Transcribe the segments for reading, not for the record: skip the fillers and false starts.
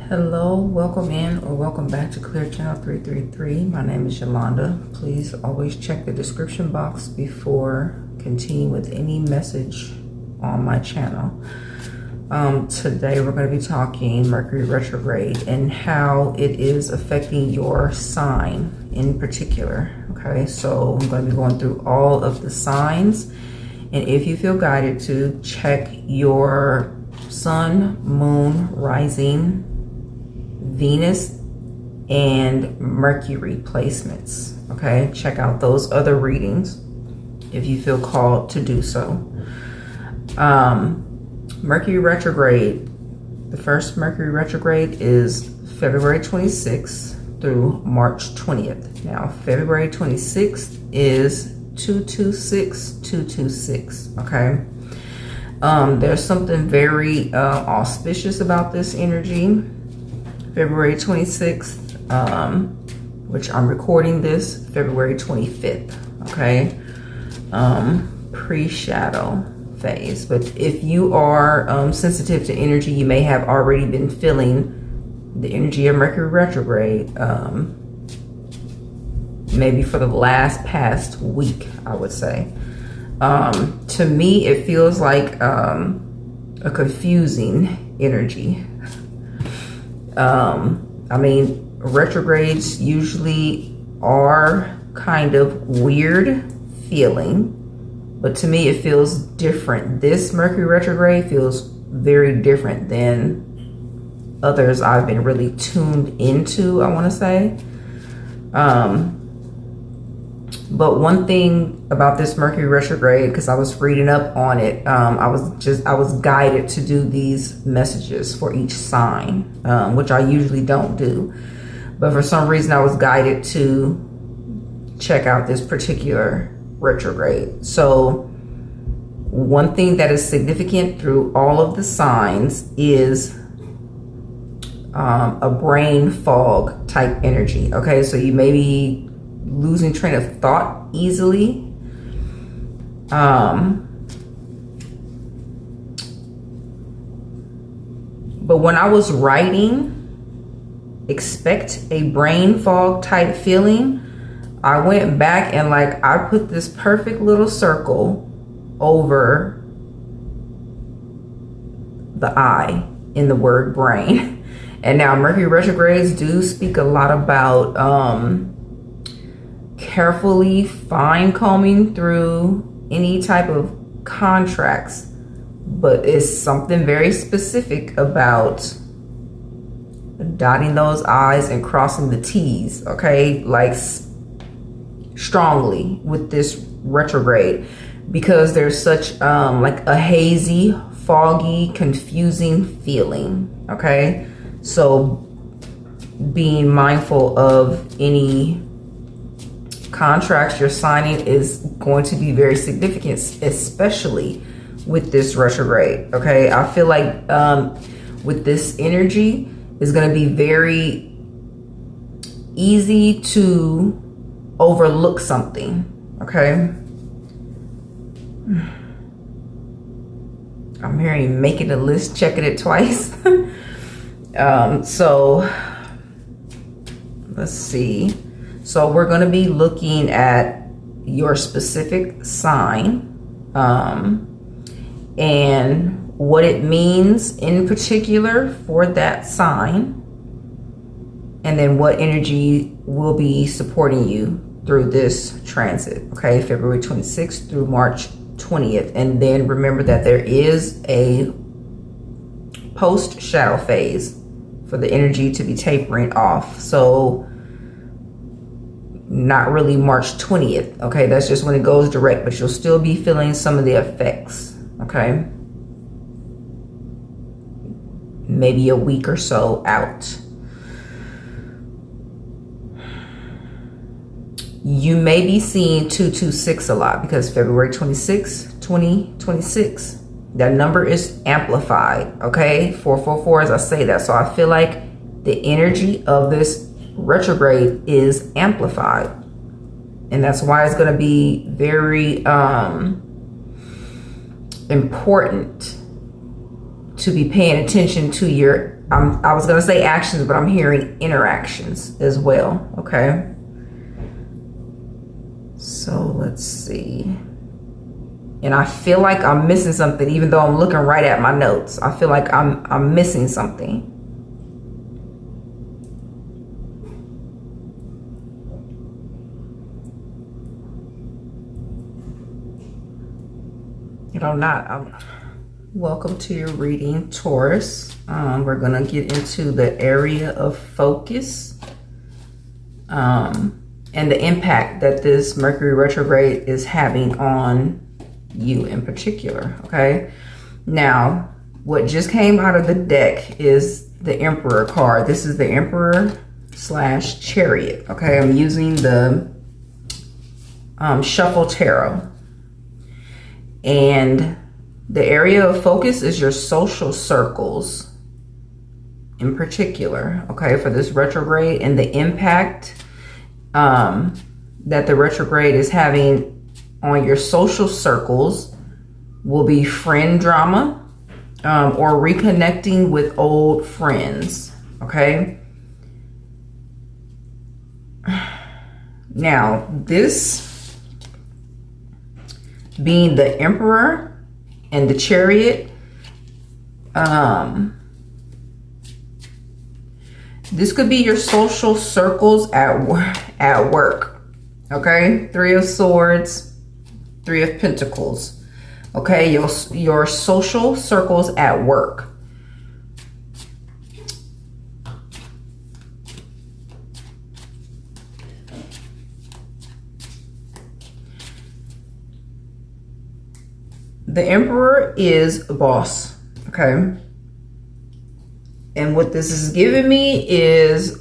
Hello, welcome in or welcome back to Clear Channel 333. My name is Yolanda. Please always check the description box before continuing with any message on my channel. Today we're going to be talking Mercury Retrograde and how it is affecting your sign in particular. Okay, so I'm going to be going through all of the signs, and if you feel guided to, check your sun, moon, rising, Venus, and Mercury placements. Okay, check out those other readings if you feel called to do so. Mercury retrograde, the first Mercury retrograde is February 26th through March 20th. Now February 26th is 226. Okay, there's something very auspicious about this energy. February 26th, which I'm recording this February 25th, okay? Pre-shadow phase. But if you are sensitive to energy, you may have already been feeling the energy of Mercury retrograde, maybe for the past week, I would say. To me, it feels like a confusing energy. I mean, retrogrades usually are kind of weird feeling, but to me it feels different. This Mercury retrograde feels very different than others I've been really tuned into, I want to say. But one thing about this Mercury retrograde, because I was reading up on it, I was guided to do these messages for each sign, which I usually don't do. But for some reason, I was guided to check out this particular retrograde. So one thing that is significant through all of the signs is a brain fog type energy. Okay, so you may be losing train of thought easily. But when I was writing, expect a brain fog type feeling, I went back and I put this perfect little circle over the I in the word brain. And now Mercury retrogrades do speak a lot about carefully fine combing through any type of contracts, but it's something very specific about dotting those I's and crossing the T's, okay, strongly with this retrograde, because there's such a hazy, foggy, confusing feeling. Okay, so being mindful of any contracts you're signing is going to be very significant, especially with this retrograde. Okay, I feel like with this energy is going to be very easy to overlook something. Okay, I'm hearing making a list, checking it twice. So let's see. So we're going to be looking at your specific sign and what it means in particular for that sign, and then what energy will be supporting you through this transit. Okay, February 26th through March 20th. And then remember that there is a post shadow phase for the energy to be tapering off. So not really March 20th. Okay, that's just when it goes direct, but you'll still be feeling some of the effects. Okay, maybe a week or so out. You may be seeing 226 a lot because February 26, 2026, that number is amplified. Okay, 444 as I say that. So I feel like the energy of this retrograde is amplified, and that's why it's going to be very important to be paying attention to your, I was going to say actions, but I'm hearing interactions as well. Okay. So let's see. And I feel like I'm missing something, even though I'm looking right at my notes. I feel like I'm missing something. You know, welcome to your reading, Taurus. We're gonna get into the area of focus and the impact that this Mercury retrograde is having on you in particular. Okay, now what just came out of the deck is the Emperor card. This is the Emperor / Chariot. Okay, I'm using the Shuffle Tarot. And the area of focus is your social circles in particular, okay, for this retrograde, and the impact that the retrograde is having on your social circles will be friend drama or reconnecting with old friends, okay? Now, this being the Emperor and the Chariot, this could be your social circles at work, okay? 3 of Swords, 3 of Pentacles, okay? Your social circles at work. The Emperor is a boss, okay? And what this is giving me is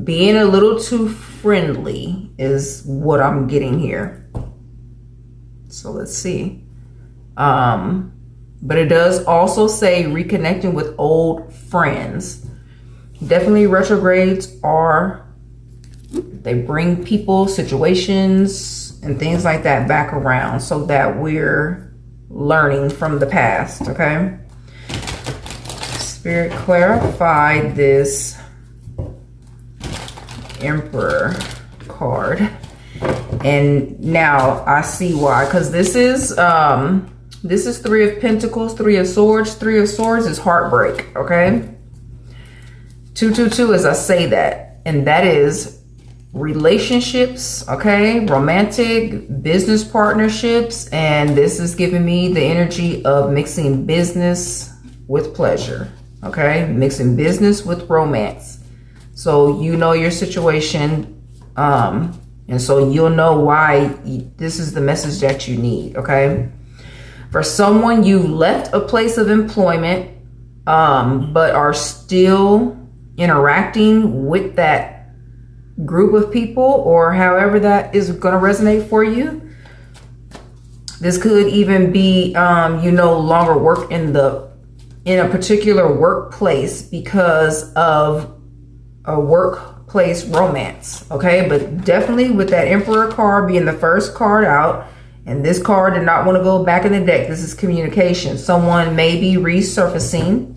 being a little too friendly is what I'm getting here. So let's see. But it does also say reconnecting with old friends. Definitely retrogrades they bring people, situations, and things like that back around so that we're learning from the past, okay? Spirit, clarify this Emperor card. And now I see why, because this is 3 of Pentacles, 3 of Swords. 3 of Swords is heartbreak, okay? 222 as I say that, and that is relationships, okay, romantic, business partnerships, and this is giving me the energy of mixing business with pleasure, okay, mixing business with romance. So you know your situation, and so you'll know why this is the message that you need, okay? For someone, you left a place of employment, but are still interacting with that group of people, or however that is going to resonate for you. This could even be you no longer work in a particular workplace because of a workplace romance, okay? But definitely with that Emperor card being the first card out, and this card did not want to go back in the deck. This is communication. Someone may be resurfacing,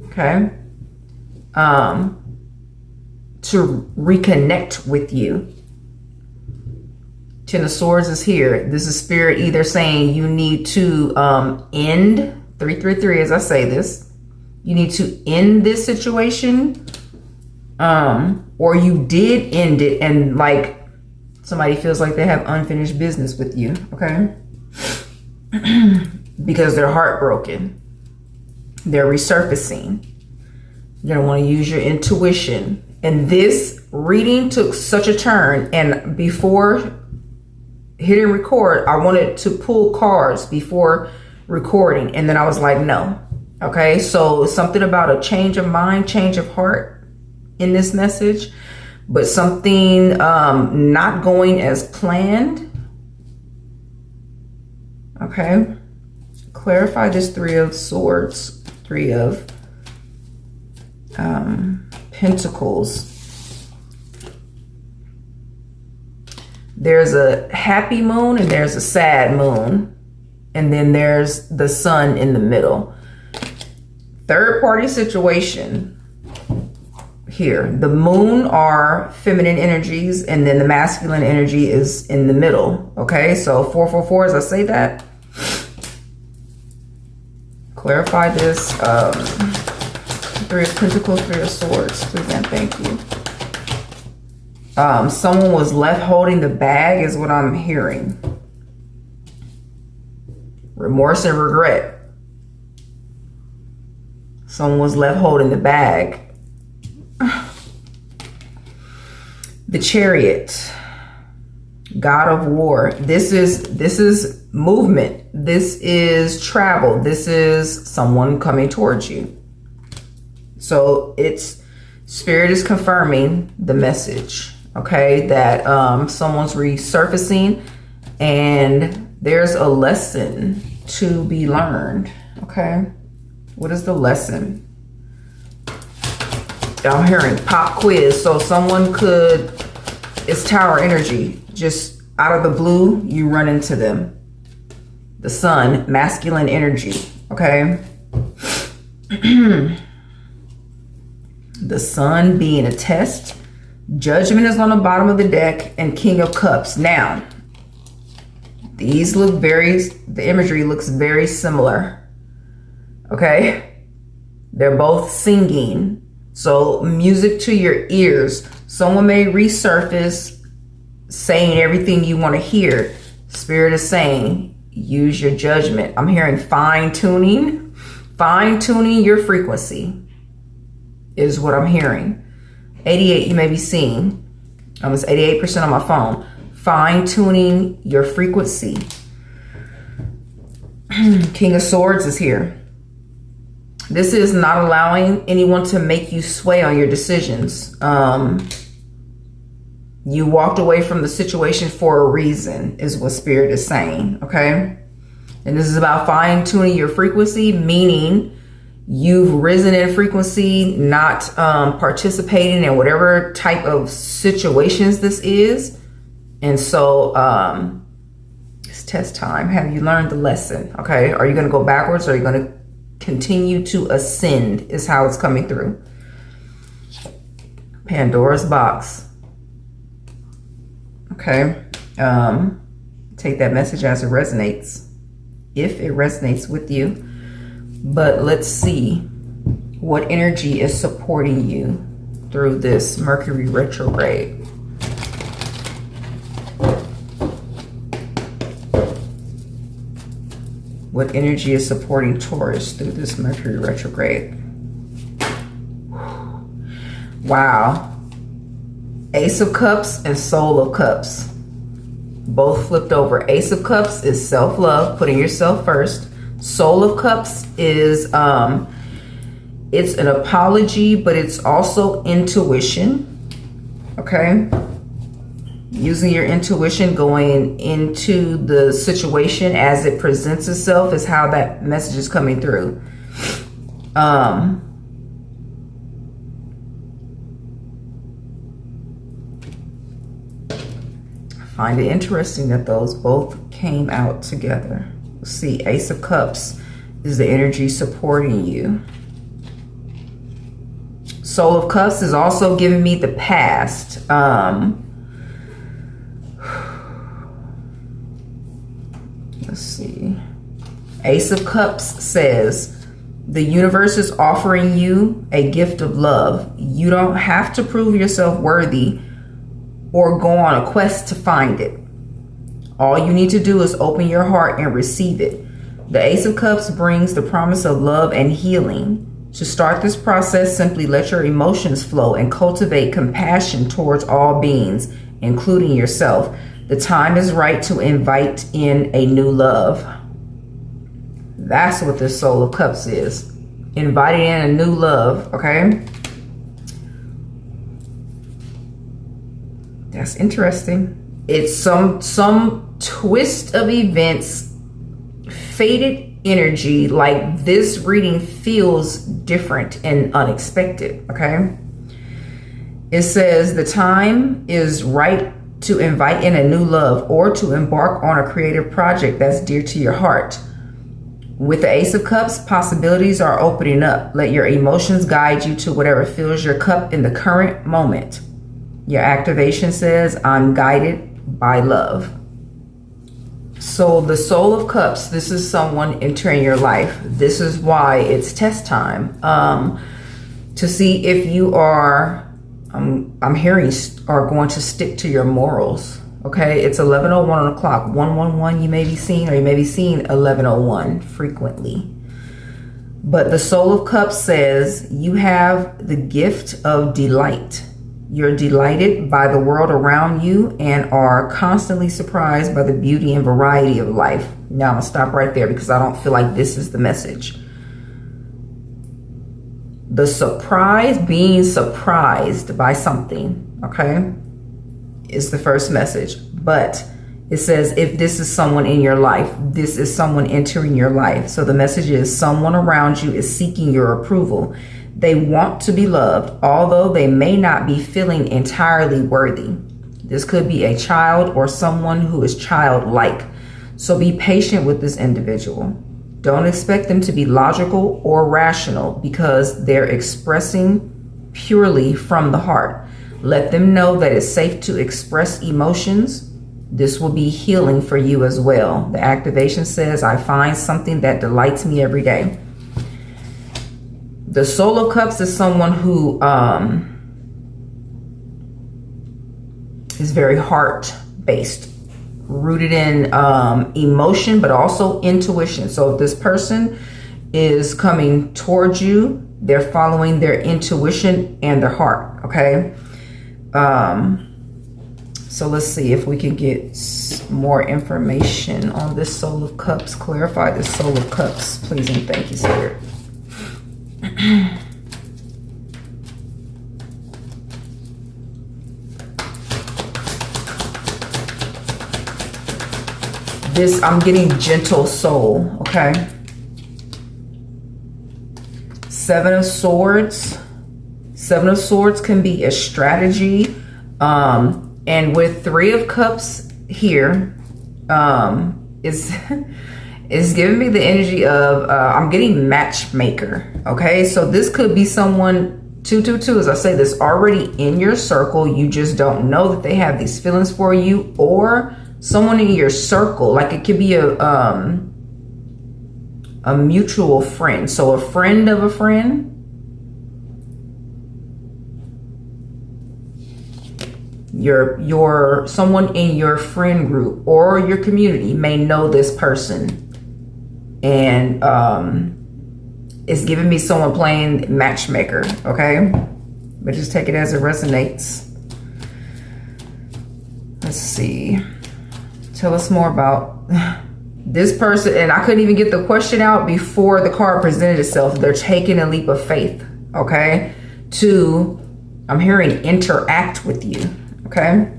okay, to reconnect with you. 10 of Swords is here. This is Spirit either saying you need to end 333 as I say this. You need to end this situation, or you did end it, and like somebody feels like they have unfinished business with you, okay? Because they're heartbroken. They're resurfacing. You're gonna want to use your intuition. And this reading took such a turn, and before hitting record, I wanted to pull cards before recording, and then I was like, no. Okay, so something about a change of mind, change of heart in this message, but something not going as planned. Okay, clarify this 3 of Swords, 3 of Pentacles. There's a happy moon and there's a sad moon. And then there's the sun in the middle. Third party situation here. The moon are feminine energies, and then the masculine energy is in the middle. Okay, so 444, as I say that. Clarify this. Three of Pentacles, Three of Swords. Please and thank you. Someone was left holding the bag is what I'm hearing. Remorse and regret. Someone was left holding the bag. The Chariot. God of War. This is movement. This is travel. This is someone coming towards you. So it's Spirit is confirming the message, okay, that someone's resurfacing and there's a lesson to be learned, okay? What is the lesson? I'm hearing pop quiz. So someone could, it's Tower energy, just out of the blue, you run into them. The sun, masculine energy, okay? The sun being a test. Judgment is on the bottom of the deck, and King of Cups. Now, these look the imagery looks very similar, okay? They're both singing. So music to your ears. Someone may resurface saying everything you want to hear. Spirit is saying, use your judgment. I'm hearing fine-tuning. Fine-tuning your frequency is what I'm hearing. 88 you may be seeing. It's 88% on my phone. Fine-tuning your frequency. King of Swords is here. This is not allowing anyone to make you sway on your decisions. You walked away from the situation for a reason, is what Spirit is saying, okay? And this is about fine-tuning your frequency, meaning you've risen in frequency, not participating in whatever type of situations this is. And so it's test time. Have you learned the lesson? Okay, are you going to go backwards, or are you going to continue to ascend, is how it's coming through. Pandora's box. Okay, take that message as it resonates, if it resonates with you. But let's see what energy is supporting you through this Mercury retrograde. What energy is supporting Taurus through this Mercury retrograde? Wow. Ace of Cups and Soul of Cups. Both flipped over. Ace of Cups is self-love, putting yourself first. Soul of Cups is, it's an apology, but it's also intuition. Okay? Using your intuition, going into the situation as it presents itself is how that message is coming through. I find it interesting that those both came out together. Let's see, Ace of Cups is the energy supporting you. Soul of Cups is also giving me the past. Let's see. Ace of Cups says, the universe is offering you a gift of love. You don't have to prove yourself worthy or go on a quest to find it. All you need to do is open your heart and receive it. The Ace of Cups brings the promise of love and healing. To start this process, simply let your emotions flow and cultivate compassion towards all beings, including yourself. The time is right to invite in a new love. That's what this Soul of Cups is. Inviting in a new love, okay? That's interesting. It's some twist of events, fated energy, like this reading feels different and unexpected, okay? It says the time is right to invite in a new love, or to embark on a creative project that's dear to your heart. With the Ace of Cups, possibilities are opening up. Let your emotions guide you to whatever fills your cup in the current moment. Your activation says, I'm guided by love. So the Soul of Cups, this is someone entering your life. This is why it's test time. To see if you are, I'm hearing, are going to stick to your morals. Okay, it's 11:01 on the clock. 111 you may be seeing, or you may be seeing 11:01 frequently. But the Soul of Cups says you have the gift of delight. You're delighted by the world around you and are constantly surprised by the beauty and variety of life. Now I'm gonna stop right there because I don't feel like this is the message. The surprise, being surprised by something, okay, is the first message. But it says if this is someone in your life, this is someone entering your life. So the message is someone around you is seeking your approval. They want to be loved, although they may not be feeling entirely worthy. This could be a child or someone who is childlike. So be patient with this individual. Don't expect them to be logical or rational because they're expressing purely from the heart. Let them know that it's safe to express emotions. This will be healing for you as well. The activation says, I find something that delights me every day. The Soul of Cups is someone who is very heart-based, rooted in emotion, but also intuition. So if this person is coming towards you, they're following their intuition and their heart, okay? So let's see if we can get more information on this Soul of Cups. Clarify this Soul of Cups, please and thank you, Spirit. This, I'm getting gentle soul, okay? Seven of Swords. Seven of Swords can be a strategy. And with Three of Cups here, is giving me the energy of, I'm getting matchmaker, okay? So this could be someone, 222, as I say, that's already in your circle. You just don't know that they have these feelings for you, or someone in your circle. Like it could be a mutual friend. So a friend of a friend. Your someone in your friend group or your community may know this person. And it's giving me someone playing matchmaker, okay? But just take it as it resonates. Let's see. Tell us more about this person. And I couldn't even get the question out before the card presented itself. They're taking a leap of faith, okay? To, I'm hearing interact with you, okay?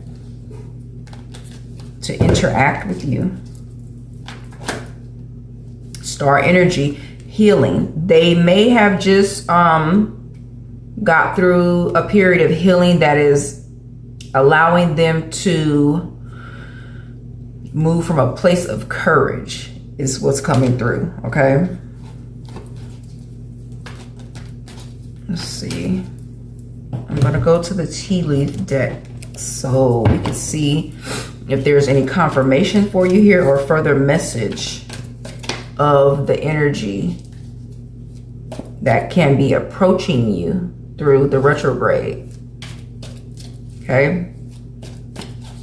To interact with you. Star energy, healing. They may have just got through a period of healing that is allowing them to move from a place of courage is what's coming through, okay? Let's see. I'm going to go to the tea leaf deck so we can see if there's any confirmation for you here or further message of the energy that can be approaching you through the retrograde. Okay.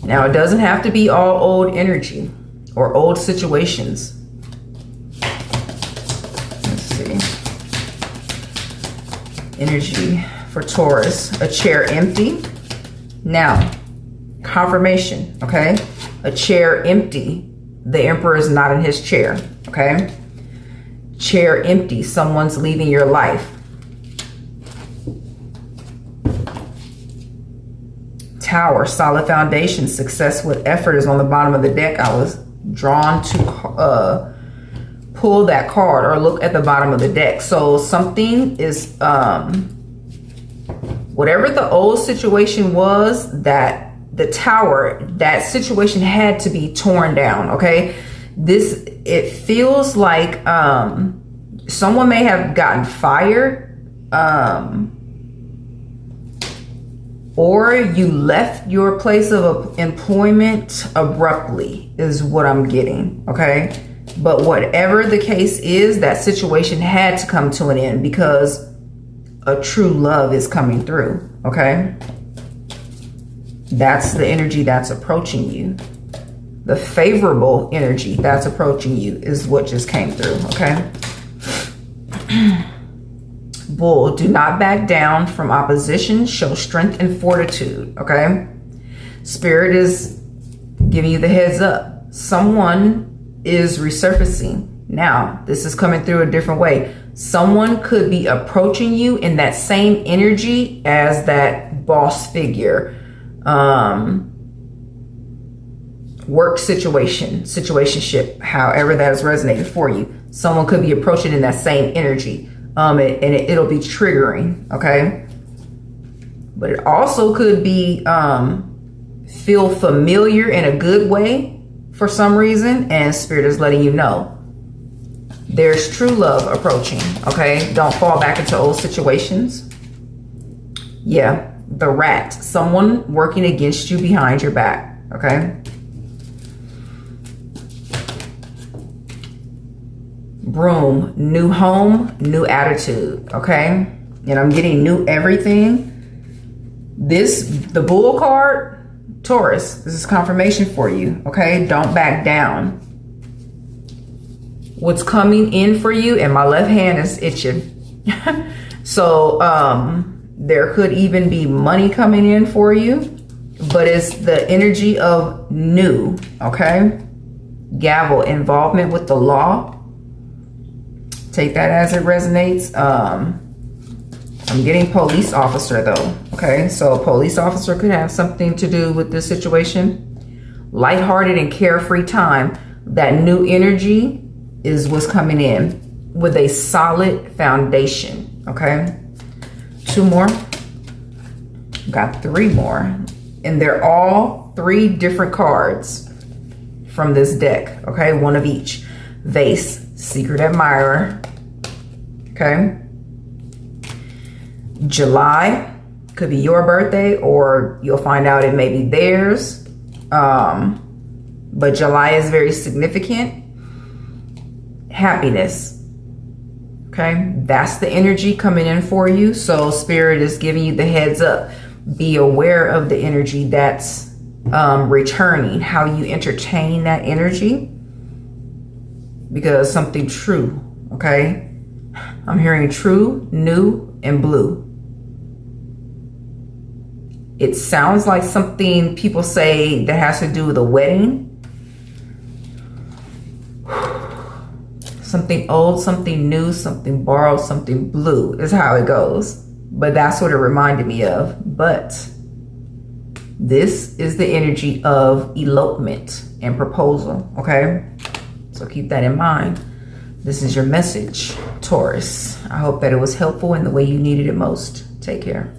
Now it doesn't have to be all old energy or old situations. Let's see. Energy for Taurus. A chair empty. Now, confirmation, okay? A chair empty. The Emperor is not in his chair, okay? Chair empty. Someone's leaving your life. Tower, solid foundation. Success with effort is on the bottom of the deck. I was drawn to pull that card or look at the bottom of the deck. So something is, whatever the old situation was that the tower, that situation had to be torn down, okay? It feels like someone may have gotten fired, or you left your place of employment abruptly is what I'm getting, okay? But whatever the case is, that situation had to come to an end because a true love is coming through, okay? That's the energy that's approaching you. The favorable energy that's approaching you is what just came through, okay? Bull, do not back down from opposition. Show strength and fortitude, okay? Spirit is giving you the heads up. Someone is resurfacing. Now, this is coming through a different way. Someone could be approaching you in that same energy as that boss figure. Work situationship, however that is resonating for you. Someone could be approaching in that same energy. It'll be triggering, okay? But it also could be feel familiar in a good way for some reason, and Spirit is letting you know there's true love approaching, okay? Don't fall back into old situations. Yeah, the rat, someone working against you behind your back, okay? Broom, new home, new attitude, okay? And I'm getting new everything. The bull card, Taurus, this is confirmation for you, okay? Don't back down. What's coming in for you, and my left hand is itching. So there could even be money coming in for you, but it's the energy of new, okay? Gavel, involvement with the law. Take that as it resonates. I'm getting police officer though, okay? So a police officer could have something to do with this situation. Lighthearted and carefree time. That new energy is what's coming in with a solid foundation, okay? 2 more. Got 3 more. And they're all 3 different cards from this deck, okay? 1 of each. Vase, secret admirer, okay? July could be your birthday, or you'll find out it may be theirs. But July is very significant. Happiness, okay? That's the energy coming in for you. So Spirit is giving you the heads up. Be aware of the energy that's returning, how you entertain that energy, because something true, okay? I'm hearing true, new, and blue. It sounds like something people say that has to do with a wedding. Something old, something new, something borrowed, something blue is how it goes. But that's what it reminded me of. But this is the energy of elopement and proposal, okay? So keep that in mind. This is your message, Taurus. I hope that it was helpful in the way you needed it most. Take care.